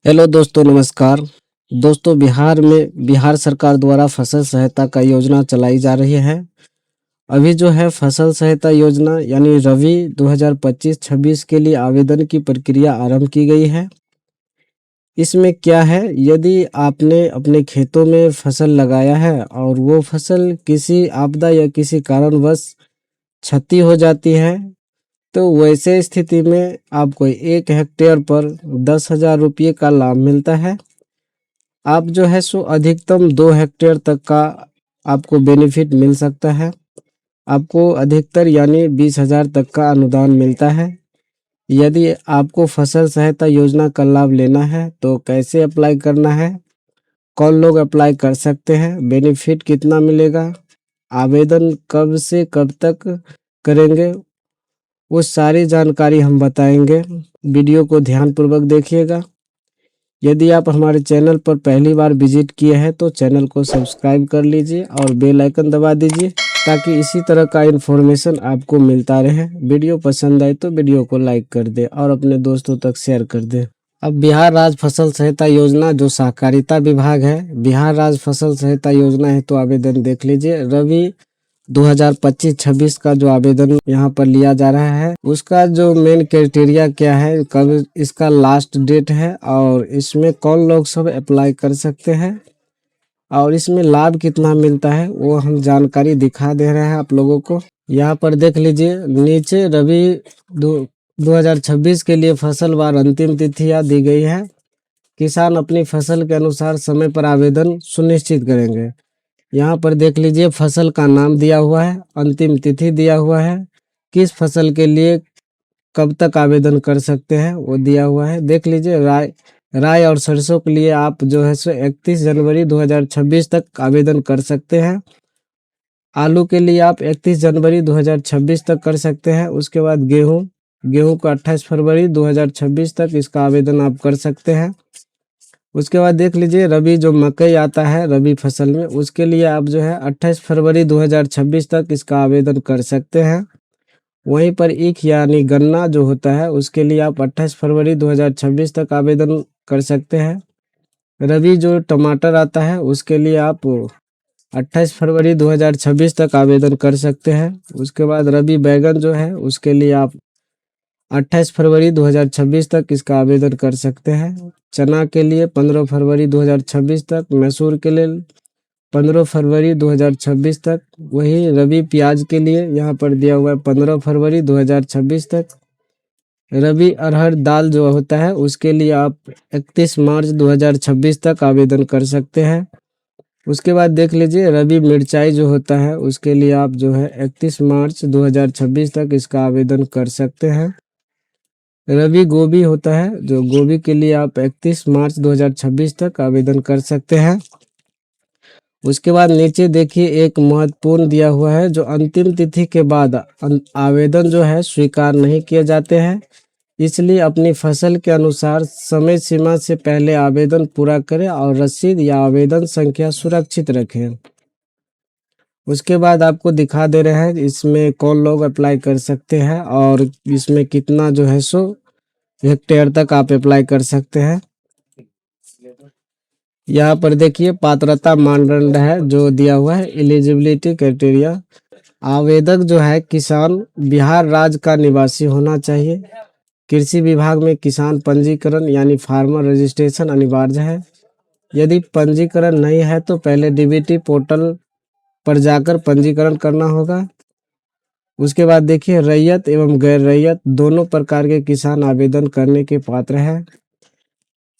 Hello दोस्तों, नमस्कार। दोस्तों, बिहार में बिहार सरकार द्वारा फसल सहायता का योजना चलाई जा रही है। अभी जो है फसल सहायता योजना यानी रबी 2025-26 के लिए आवेदन की प्रक्रिया आरंभ की गई है। इसमें क्या है, यदि आपने अपने खेतों में फसल लगाया है और वो फसल किसी आपदा या किसी कारणवश क्षति हो जाती है, तो वैसे स्थिति में आपको 1 हेक्टेयर पर 10,000 रुपये का लाभ मिलता है। आप जो है सो अधिकतम 2 हेक्टेयर तक का आपको बेनिफिट मिल सकता है। आपको अधिकतर यानी 20,000 तक का अनुदान मिलता है। यदि आपको फसल सहायता योजना का लाभ लेना है तो कैसे अप्लाई करना है, कौन लोग अप्लाई कर सकते हैं, बेनिफिट कितना मिलेगा, आवेदन कब से कब तक करेंगे, वो सारी जानकारी हम बताएंगे। वीडियो को ध्यानपूर्वक देखिएगा। यदि आप हमारे चैनल पर पहली बार विजिट किए हैं तो चैनल को सब्सक्राइब कर लीजिए और बेल आइकन दबा दीजिए ताकि इसी तरह का इन्फॉर्मेशन आपको मिलता रहे। वीडियो पसंद आए तो वीडियो को लाइक कर दें और अपने दोस्तों तक शेयर कर दें। अब बिहार राज्य फसल सहायता योजना जो सहकारिता विभाग है, बिहार राज्य फसल सहायता योजना है तो आवेदन देख लीजिए। रबी 2025-26 का जो आवेदन यहाँ पर लिया जा रहा है, उसका जो मेन क्राइटेरिया क्या है, कब इसका लास्ट डेट है और इसमें कौन लोग सब अप्लाई कर सकते हैं और इसमें लाभ कितना मिलता है, वो हम जानकारी दिखा दे रहे हैं आप लोगों को। यहाँ पर देख लीजिए, नीचे रबी 2026 के लिए फसलवार अंतिम तिथियां दी गई है। किसान अपनी फसल के अनुसार समय पर आवेदन सुनिश्चित करेंगे। यहाँ पर देख लीजिए, फसल का नाम दिया हुआ है, अंतिम तिथि दिया हुआ है, किस फसल के लिए कब तक आवेदन कर सकते हैं वो दिया हुआ है। देख लीजिए, राई और सरसों के लिए आप जो है सो 31 जनवरी 2026 तक आवेदन कर सकते हैं। आलू के लिए आप 31 जनवरी 2026 तक कर सकते हैं। उसके बाद गेहूं का 28 फरवरी 2026 तक इसका आवेदन आप कर सकते हैं। उसके बाद देख लीजिए, रबी जो मकई आता है रबी फसल में, उसके लिए आप जो है 28 फरवरी 2026 तक इसका आवेदन कर सकते हैं। वहीं पर ईख यानी गन्ना जो होता है उसके लिए आप 28 फरवरी 2026 तक आवेदन कर सकते हैं। रबी जो टमाटर आता है उसके लिए आप 28 फरवरी 2026 तक आवेदन कर सकते हैं। उसके बाद रबी बैगन जो है उसके लिए आप 28 फरवरी 2026 तक इसका आवेदन कर सकते हैं। चना के लिए 15 फरवरी 2026 तक, मैसूर के लिए 15 फरवरी 2026 तक। वही रबी प्याज के लिए यहाँ पर दिया हुआ है 15 फरवरी 2026 तक। रबी अरहर दाल जो होता है उसके लिए आप 31 मार्च 2026 तक आवेदन कर सकते हैं। उसके बाद देख लीजिए, रबी मिर्चाई जो होता है उसके लिए आप जो है 31 मार्च 2026 तक इसका आवेदन कर सकते हैं। रबी गोभी होता है, जो गोभी के लिए आप 31 मार्च 2026 तक आवेदन कर सकते हैं। उसके बाद नीचे देखिए, एक महत्वपूर्ण दिया हुआ है, जो अंतिम तिथि के बाद आवेदन जो है स्वीकार नहीं किए जाते हैं, इसलिए अपनी फसल के अनुसार समय सीमा से पहले आवेदन पूरा करें और रसीद या आवेदन संख्या सुरक्षित रखें। उसके बाद आपको दिखा दे रहे हैं इसमें कौन लोग अप्लाई कर सकते हैं और इसमें कितना जो है सो हेक्टेयर तक आप अप्लाई कर सकते हैं। यहाँ पर देखिए, पात्रता मानदंड है जो दिया हुआ है, एलिजिबिलिटी क्राइटेरिया। आवेदक जो है किसान बिहार राज्य का निवासी होना चाहिए। कृषि विभाग में किसान पंजीकरण यानी फार्मर रजिस्ट्रेशन अनिवार्य है। यदि पंजीकरण नहीं है तो पहले डीबीटी पोर्टल पर जाकर पंजीकरण करना होगा। उसके बाद देखिए, रैयत एवं गैर रैयत दोनों प्रकार के किसान आवेदन करने के पात्र हैं।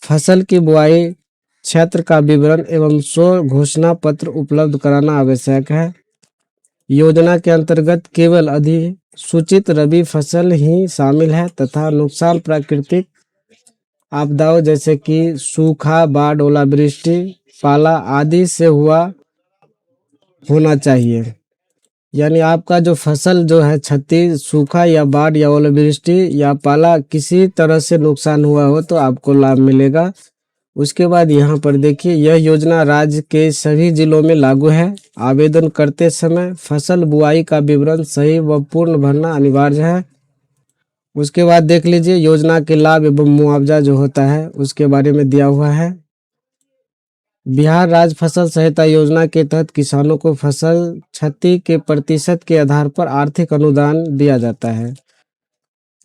फसल की बुआई क्षेत्र का विवरण एवं स्व घोषणा पत्र उपलब्ध कराना आवश्यक है। योजना के अंतर्गत केवल अधिसूचित रबी फसल ही शामिल है तथा नुकसान प्राकृतिक आपदाओं जैसे कि सूखा, बाढ़, ओलावृष्टि, पाला आदि से होना चाहिए। यानी आपका जो फसल जो है क्षति, सूखा या बाढ़ या ओलावृष्टि या पाला किसी तरह से नुकसान हुआ हो तो आपको लाभ मिलेगा। उसके बाद यहाँ पर देखिए, यह योजना राज्य के सभी जिलों में लागू है। आवेदन करते समय फसल बुआई का विवरण सही व पूर्ण भरना अनिवार्य है। उसके बाद देख लीजिए योजना के लाभ एवं मुआवजा जो होता है उसके बारे में दिया हुआ है। बिहार राज्य फसल सहायता योजना के तहत किसानों को फसल क्षति के प्रतिशत के आधार पर आर्थिक अनुदान दिया जाता है।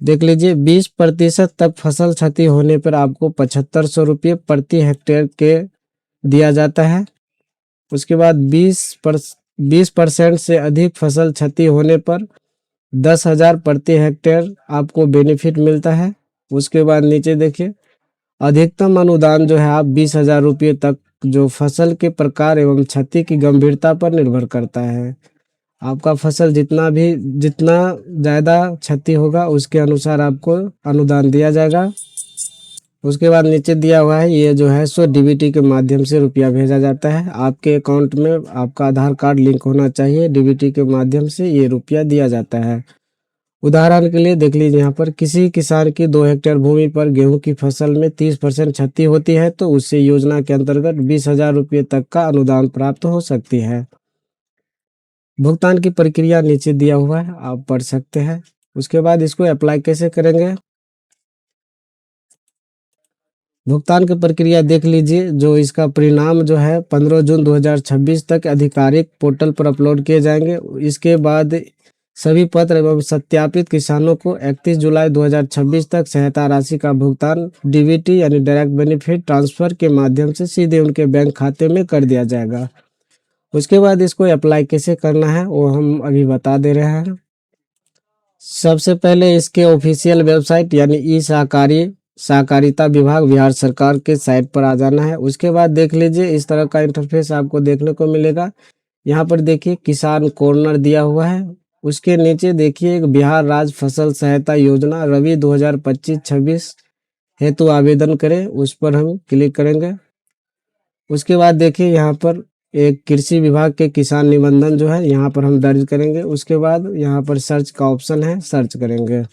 देख लीजिए 20% तक फसल क्षति होने पर आपको 7500 रुपये प्रति हेक्टेयर के दिया जाता है। उसके बाद 20% से अधिक फसल क्षति होने पर 10,000 प्रति हेक्टेयर आपको बेनिफिट मिलता है। उसके बाद नीचे देखिए अधिकतम अनुदान जो है आप 20,000 रुपये तक, जो फसल के प्रकार एवं क्षति की गंभीरता पर निर्भर करता है। आपका फसल जितना ज़्यादा क्षति होगा उसके अनुसार आपको अनुदान दिया जाएगा। उसके बाद नीचे दिया हुआ है ये जो है सो डीबीटी के माध्यम से रुपया भेजा जाता है। आपके अकाउंट में आपका आधार कार्ड लिंक होना चाहिए, डीबीटी के माध्यम से ये रुपया दिया जाता है। उदाहरण के लिए देख लीजिए यहाँ पर किसी किसान की 2 हेक्टेयर भूमि पर गेहूं की फसल में 30% क्षति होती है तो उससे योजना के अंतर्गत 20,000 रुपये तक का अनुदान प्राप्त हो सकती है। भुगतान की प्रक्रिया नीचे दिया हुआ है, आप पढ़ सकते हैं। उसके बाद इसको अप्लाई कैसे करेंगे, भुगतान की प्रक्रिया देख लीजिए। जो इसका परिणाम जो है 15 जून 2026 तक आधिकारिक पोर्टल पर अपलोड किए जाएंगे। इसके बाद सभी पत्र एवं सत्यापित किसानों को 31 जुलाई 2026 तक सहायता राशि का भुगतान डीबीटी यानी डायरेक्ट बेनिफिट ट्रांसफर के माध्यम से सीधे उनके बैंक खाते में कर दिया जाएगा। उसके बाद इसको अप्लाई कैसे करना है वो हम अभी बता दे रहे हैं। सबसे पहले इसके ऑफिशियल वेबसाइट यानी ई सहकारिता विभाग बिहार सरकार के साइट पर आ जाना है। उसके बाद देख लीजिए इस तरह का इंटरफेस आपको देखने को मिलेगा। यहाँ पर देखिए किसान कॉर्नर दिया हुआ है, उसके नीचे देखिए एक बिहार राज्य फसल सहायता योजना रवि 2025-26 हेतु आवेदन करें, उस पर हम क्लिक करेंगे। उसके बाद देखिए यहाँ पर एक कृषि विभाग के किसान निबंधन जो है यहाँ पर हम दर्ज करेंगे। उसके बाद यहाँ पर सर्च का ऑप्शन है, सर्च करेंगे।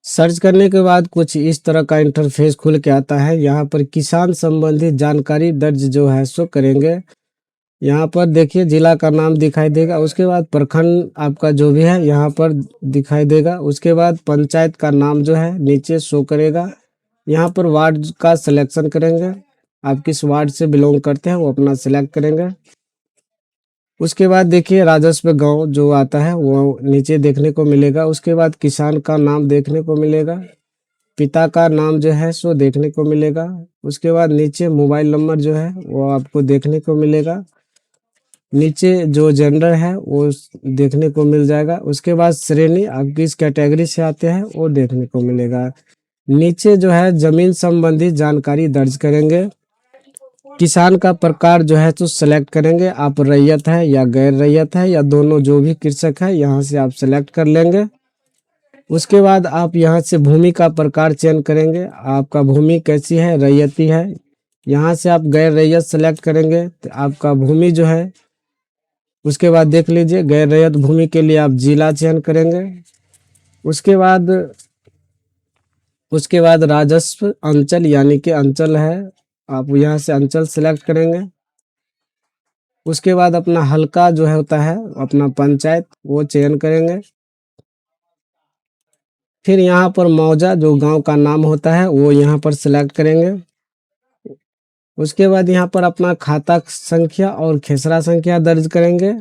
सर्च करने के बाद कुछ इस तरह का इंटरफेस खुल के आता है। यहाँ पर किसान संबंधित जानकारी दर्ज जो है सो करेंगे। यहाँ पर देखिए जिला का नाम दिखाई देगा। उसके बाद प्रखंड आपका जो भी है यहाँ पर दिखाई देगा। उसके बाद पंचायत का नाम जो है नीचे शो करेगा। यहाँ पर वार्ड का सिलेक्शन करेंगे, आप किस वार्ड से बिलोंग करते हैं वो अपना सिलेक्ट करेंगे। उसके बाद देखिए राजस्व गांव जो आता है वो नीचे देखने को मिलेगा। उसके बाद किसान का नाम देखने को मिलेगा, पिता का नाम जो है सो देखने को मिलेगा। उसके बाद नीचे मोबाइल नंबर जो है वो आपको देखने को मिलेगा। नीचे जो जेंडर है वो देखने को मिल जाएगा। उसके बाद श्रेणी आप किस कैटेगरी से आते हैं वो देखने को मिलेगा। नीचे जो है जमीन संबंधी जानकारी दर्ज करेंगे। किसान का प्रकार जो है तो सेलेक्ट करेंगे, आप रैयत है या गैर रैयत है या दोनों, जो भी कृषक है यहाँ से आप सेलेक्ट कर लेंगे। उसके बाद आप यहाँ से भूमि का प्रकार चयन करेंगे, आपका भूमि कैसी है, रैयती है। यहाँ से आप गैर रैयत सेलेक्ट करेंगे तो आपका भूमि जो है। उसके बाद देख लीजिए गैर रैयत भूमि के लिए आप जिला चयन करेंगे। उसके बाद राजस्व अंचल यानी कि अंचल है, आप यहाँ से अंचल सेलेक्ट करेंगे। उसके बाद अपना हल्का जो है होता है अपना पंचायत वो चयन करेंगे। फिर यहाँ पर मौजा जो गांव का नाम होता है वो यहाँ पर सिलेक्ट करेंगे। उसके बाद यहाँ पर अपना खाता संख्या और खेसरा संख्या दर्ज करेंगे।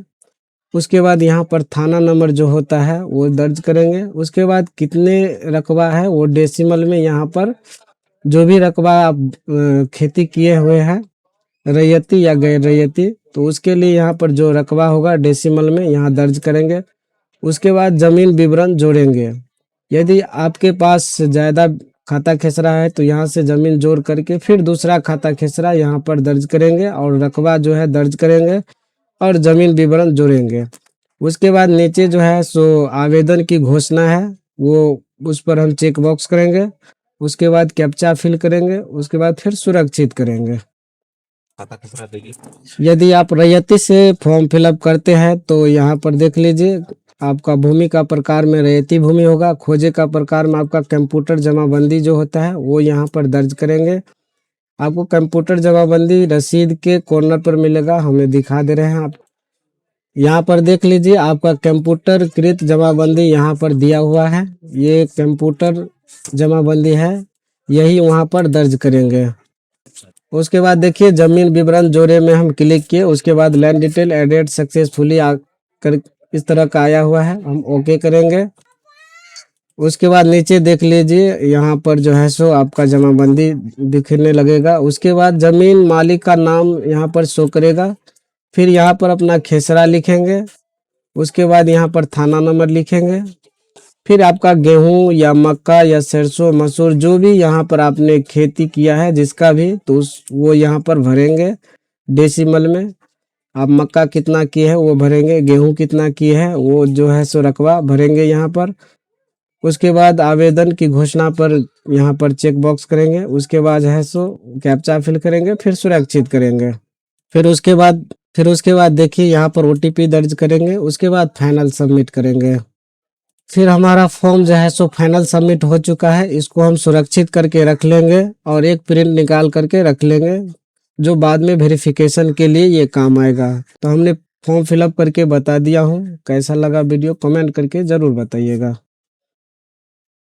उसके बाद यहाँ पर थाना नंबर जो होता है वो दर्ज करेंगे। उसके बाद कितने रकबा है वो डेसिमल में यहाँ पर जो भी रकबा आप खेती किए हुए हैं, रैयती या गैर रैयती, तो उसके लिए यहाँ पर जो रकबा होगा डेसिमल में यहाँ दर्ज करेंगे। उसके बाद जमीन विवरण जोड़ेंगे। यदि आपके पास ज़्यादा खाता खेसरा है तो यहाँ से ज़मीन जोड़ करके फिर दूसरा खाता खेसरा यहाँ पर दर्ज करेंगे और रकबा जो है दर्ज करेंगे और ज़मीन विवरण जोड़ेंगे। उसके बाद नीचे जो है सो आवेदन की घोषणा है वो, उस पर हम चेक बॉक्स करेंगे। उसके बाद कैप्चा फिल करेंगे। उसके बाद फिर सुरक्षित करेंगे। यदि आप रैयती से फॉर्म फिलअप करते हैं तो यहाँ पर देख लीजिए आपका भूमि का प्रकार में रैयती भूमि होगा। खोजे का प्रकार में आपका कंप्यूटर जमाबंदी जो होता है वो यहाँ पर दर्ज करेंगे। आपको कंप्यूटर जमाबंदी रसीद के कॉर्नर पर मिलेगा, हमें दिखा दे रहे हैं आप। यहाँ पर देख लीजिए आपका कंप्यूटर कृत जमाबंदी यहाँ पर दिया हुआ है। ये कंप्यूटर जमाबंदी है, यही वहाँ पर दर्ज करेंगे। उसके बाद देखिए जमीन विवरण जोड़े में हम क्लिक किए, उसके बाद लैंड डिटेल एडेड सक्सेसफुली आकर इस तरह का आया हुआ है, हम ओके करेंगे। उसके बाद नीचे देख लीजिए यहाँ पर जो है सो आपका जमाबंदी दिखने लगेगा। उसके बाद जमीन मालिक का नाम यहाँ पर शो करेगा, फिर यहाँ पर अपना खेसरा लिखेंगे। उसके बाद यहाँ पर थाना नंबर लिखेंगे, फिर आपका गेहूं या मक्का या सरसों मसूर जो भी यहाँ पर आपने खेती किया है जिसका भी, तो वो यहाँ पर भरेंगे डेसिमल में। आप मक्का कितना किए है वो भरेंगे, गेहूं कितना किए है वो जो है सो रकबा भरेंगे यहाँ पर। उसके बाद आवेदन की घोषणा पर यहाँ पर चेक बॉक्स करेंगे। उसके बाद है सो कैप्चा फिल करेंगे, फिर सुरक्षित करेंगे। फिर उसके बाद देखिए यहाँ पर ओटीपी दर्ज करेंगे। उसके बाद फाइनल सबमिट करेंगे। फिर हमारा फॉर्म जो है सो फाइनल सबमिट हो चुका है। इसको हम सुरक्षित करके रख लेंगे और एक प्रिंट निकाल करके रख लेंगे, जो बाद में वेरिफिकेशन के लिए ये काम आएगा। तो हमने फॉर्म फिलअप करके बता दिया हूँ। कैसा लगा वीडियो कमेंट करके ज़रूर बताइएगा।